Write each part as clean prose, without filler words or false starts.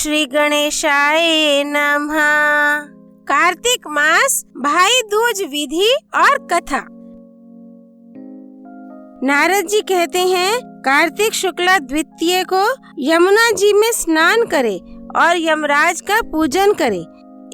श्री गणेशाय नमः। कार्तिक मास भाई दूज विधि और कथा। नारद जी कहते हैं, कार्तिक शुक्ला द्वितीय को यमुना जी में स्नान करे और यमराज का पूजन करे।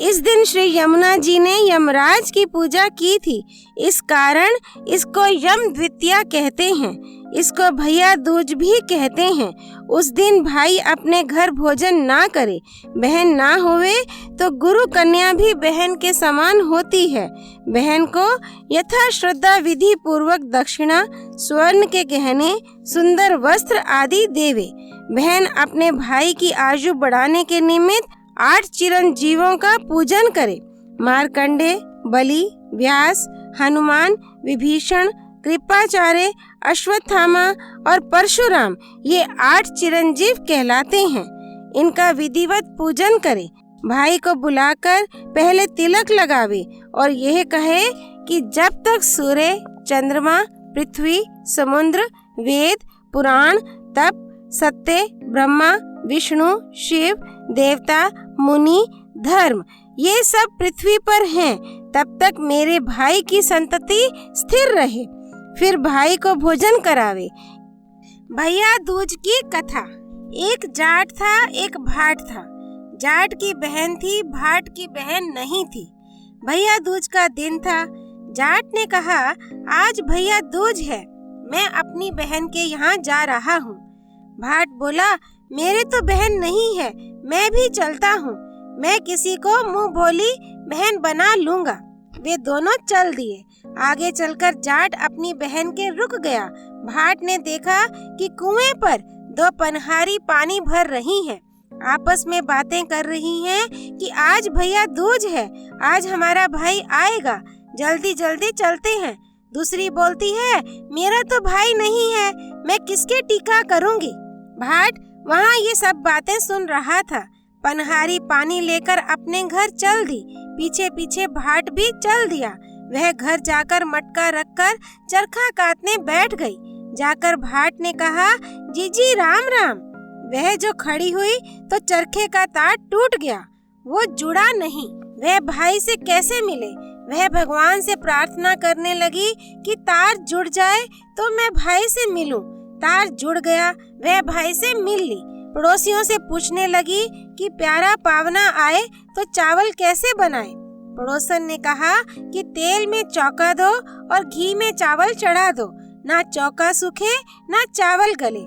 इस दिन श्री यमुना जी ने यमराज की पूजा की थी, इस कारण इसको यम द्वितीया कहते हैं। इसको भैया दूज भी कहते हैं। उस दिन भाई अपने घर भोजन ना करे, बहन ना होवे तो गुरु कन्या भी बहन के समान होती है। बहन को यथा श्रद्धा विधि पूर्वक दक्षिणा, स्वर्ण के गहने, सुंदर वस्त्र आदि देवे। बहन अपने भाई की आयु बढ़ाने के निमित्त 8 चिरंजीवों का पूजन करे। मार्कंडे, बलि, व्यास, हनुमान, विभीषण, कृपाचार्य, अश्वत्थामा और परशुराम, ये 8 चिरंजीव कहलाते हैं। इनका विधिवत पूजन करे। भाई को बुलाकर पहले तिलक लगावे और यह कहे कि जब तक सूर्य, चंद्रमा, पृथ्वी, समुद्र, वेद, पुराण, तप, सत्य, ब्रह्मा, विष्णु, शिव, देवता, मुनि, धर्म, ये सब पृथ्वी पर हैं, तब तक मेरे भाई की संतति स्थिर रहे। फिर भाई को भोजन करावे। भैया दूज की कथा। एक जाट था, एक भाट था। जाट की बहन थी, भाट की बहन नहीं थी। भैया दूज का दिन था। जाट ने कहा, आज भैया दूज है, मैं अपनी बहन के यहाँ जा रहा हूँ। भाट बोला, मेरे तो बहन नहीं है, मैं भी चलता हूँ। मैं किसी को मुंह बोली बहन बना लूंगा। वे दोनों चल दिए। आगे चलकर जाट अपनी बहन के रुक गया। भाट ने देखा कि कुएं पर 2 पनहारी पानी भर रही हैं। आपस में बातें कर रही हैं कि आज भैया दूज है, आज हमारा भाई आएगा, जल्दी जल्दी चलते हैं। दूसरी बोलती है, मेरा तो भाई नहीं है, मैं किसके टीका करूंगी। भाट वहाँ ये सब बातें सुन रहा था। पनहारी पानी लेकर अपने घर चल दी। पीछे पीछे भाट भी चल दिया। वह घर जाकर मटका रखकर चरखा काटने बैठ गई। जाकर भाट ने कहा, जीजी राम राम। वह जो खड़ी हुई तो चरखे का तार टूट गया, वो जुड़ा नहीं। वह भाई से कैसे मिले। वह भगवान से प्रार्थना करने लगी कि तार जुड़ जाए तो मैं भाई से मिलूं। तार जुड़ गया, वह भाई से मिल ली। पड़ोसियों से पूछने लगी कि प्यारा पावना आए तो चावल कैसे बनाए। पड़ोसन ने कहा कि तेल में चौका दो और घी में चावल चढ़ा दो, ना चौका सूखे ना चावल गले।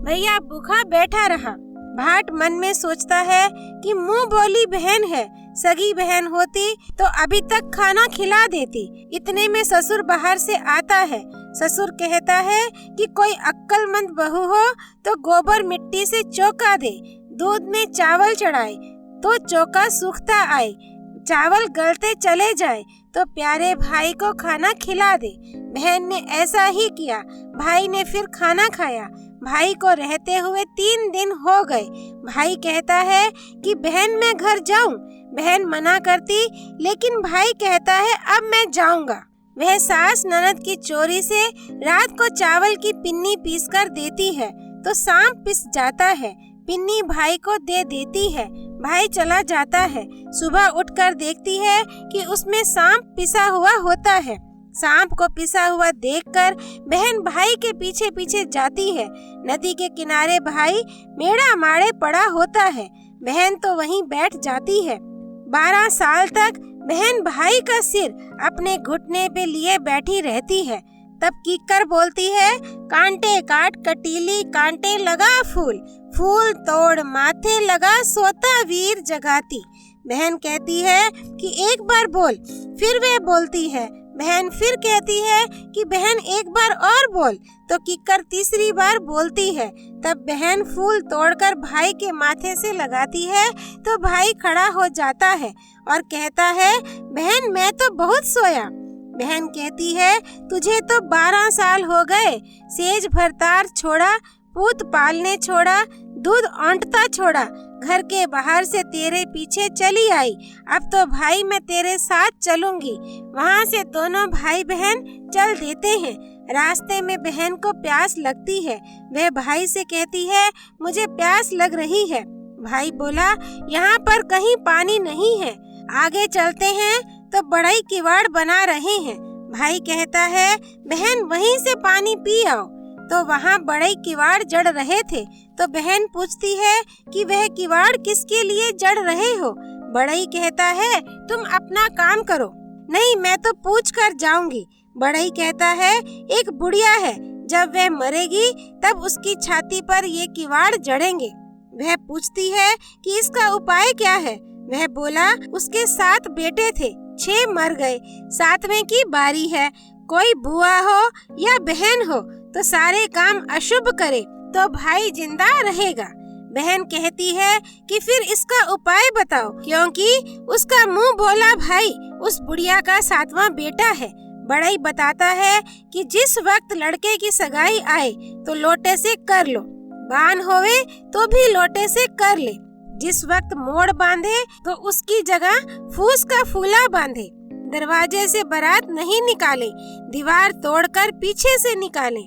भैया भूखा बैठा रहा। भाट मन में सोचता है कि मुंह बोली बहन है, सगी बहन होती तो अभी तक खाना खिला देती। इतने में ससुर बाहर से आता है। ससुर कहता है कि कोई अक्लमंद बहू हो तो गोबर मिट्टी से चौका दे, दूध में चावल चढ़ाए तो चौका सूखता आए, चावल गलते चले जाए तो प्यारे भाई को खाना खिला दे। बहन ने ऐसा ही किया। भाई ने फिर खाना खाया। भाई को रहते हुए 3 दिन हो गए। भाई कहता है कि बहन मैं घर जाऊं। बहन मना करती, लेकिन भाई कहता है अब मैं जाऊंगा। वह सास ननद की चोरी से रात को चावल की पिन्नी पीसकर देती है तो सांप पिस जाता है। पिन्नी भाई को दे देती है। भाई चला जाता है। सुबह उठकर देखती है कि उसमें सांप पिसा हुआ होता है। सांप को पिसा हुआ देखकर बहन भाई के पीछे पीछे जाती है। नदी के किनारे भाई मेड़ा मारे पड़ा होता है। बहन तो वहीं बैठ जाती है। 12 साल तक बहन भाई का सिर अपने घुटने पे लिए बैठी रहती है। तब कीकर बोलती है, कांटे काट कटीली, कांटे लगा फूल, फूल तोड़ माथे लगा, सोता वीर जगाती। बहन कहती है कि एक बार बोल। फिर वह बोलती है। बहन फिर कहती है कि बहन एक बार और बोल। तो कीकर तीसरी बार बोलती है। तब बहन फूल तोड़कर भाई के माथे से लगाती है तो भाई खड़ा हो जाता है और कहता है, बहन मैं तो बहुत सोया। बहन कहती है, तुझे तो 12 साल हो गए, सेज भरतार छोड़ा, पूत पालने छोड़ा, दूध औंटता छोड़ा, घर के बाहर से तेरे पीछे चली आई। अब तो भाई मैं तेरे साथ चलूंगी। वहाँ से दोनों भाई बहन चल देते हैं। रास्ते में बहन को प्यास लगती है। वह भाई से कहती है, मुझे प्यास लग रही है। भाई बोला, यहाँ पर कहीं पानी नहीं है, आगे चलते हैं तो बड़ई किवाड़ बना रहे हैं। भाई कहता है, बहन वहीं से पानी पी आओ। तो वहाँ बड़ई किवाड़ जड़ रहे थे। तो बहन पूछती है कि वह किवाड़ किसके लिए जड़ रहे हो? बड़ई कहता है, तुम अपना काम करो। नहीं, मैं तो पूछ कर जाऊंगी। बड़ई कहता है, एक बुढ़िया है, जब वह मरेगी तब उसकी छाती पर ये किवाड़ जड़ेंगे। वह पूछती है कि इसका उपाय क्या है? वह बोला, उसके 7 बेटे थे, 6 मर गए, 7वें की बारी है। कोई बुआ हो या बहन हो तो सारे काम अशुभ करे तो भाई जिंदा रहेगा। बहन कहती है कि फिर इसका उपाय बताओ, क्योंकि उसका मुंह भोला भाई उस बुढ़िया का 7वां बेटा है। बड़ई बताता है कि जिस वक्त लड़के की सगाई आए तो लोटे से कर लो, बान होवे तो भी लोटे से कर ले। जिस वक्त मोड़ बांधे तो उसकी जगह फूस का फूला बांधे। दरवाजे से बारात नहीं निकाले, दीवार तोड़कर पीछे से निकाले।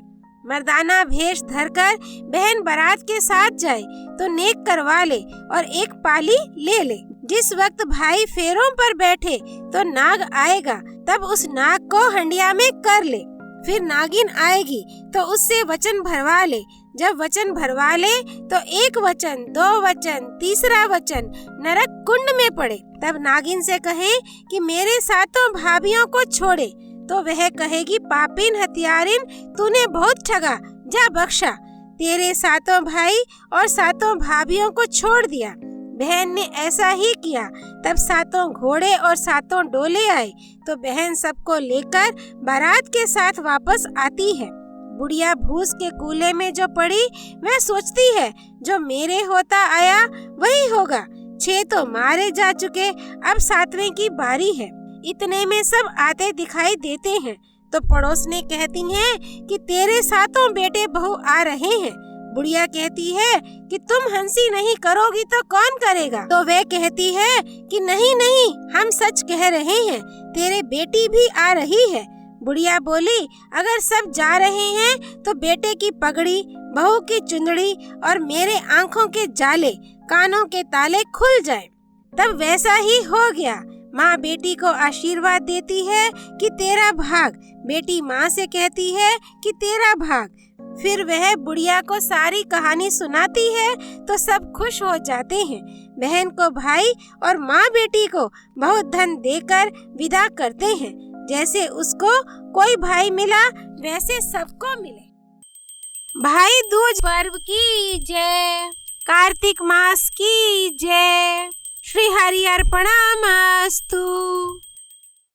मर्दाना भेष धरकर बहन बारात के साथ जाए तो नेक करवा ले और एक पाली ले ले। जिस वक्त भाई फेरों पर बैठे तो नाग आएगा, तब उस नाग को हंडिया में कर ले। फिर नागिन आएगी तो उससे वचन भरवा ले। जब वचन भरवा ले तो 1 वचन, 2 वचन, 3रा वचन नरक कुंड में पड़े। तब नागिन से कहे कि मेरे 7 भाभियों को छोड़े, तो वह कहेगी, पापिन हत्यारिन, तूने बहुत ठगा, जा बख्शा। तेरे 7 भाई और 7 भाभियों को छोड़ दिया। बहन ने ऐसा ही किया। तब 7 घोड़े और 7 डोले आए तो बहन सबको लेकर बारात के साथ वापस आती है। बुढ़िया भूस के कूले में जो पड़ी वह सोचती है, जो मेरे होता आया वही होगा। 6 तो मारे जा चुके, अब 7वें की बारी है। इतने में सब आते दिखाई देते हैं तो पड़ोसने कहती हैं कि तेरे 7 बेटे बहू आ रहे हैं। बुढ़िया कहती है कि तुम हंसी नहीं करोगी तो कौन करेगा? तो वे कहती है कि नहीं नहीं, हम सच कह रहे हैं, तेरे बेटी भी आ रही है। बुढ़िया बोली, अगर सब जा रहे हैं तो बेटे की पगड़ी, बहू की चुंदड़ी और मेरे आँखों के जाले, कानों के ताले खुल जाए। तब वैसा ही हो गया। माँ बेटी को आशीर्वाद देती है कि तेरा भाग। बेटी माँ से कहती है कि तेरा भाग। फिर वह बुढ़िया को सारी कहानी सुनाती है तो सब खुश हो जाते हैं। बहन को भाई और माँ बेटी को बहुत धन देकर विदा करते हैं। जैसे उसको कोई भाई मिला वैसे सबको मिले। भाई दूज पर्व की जय। कार्तिक मास की जय। श्री हरि अर्पणमस्तु।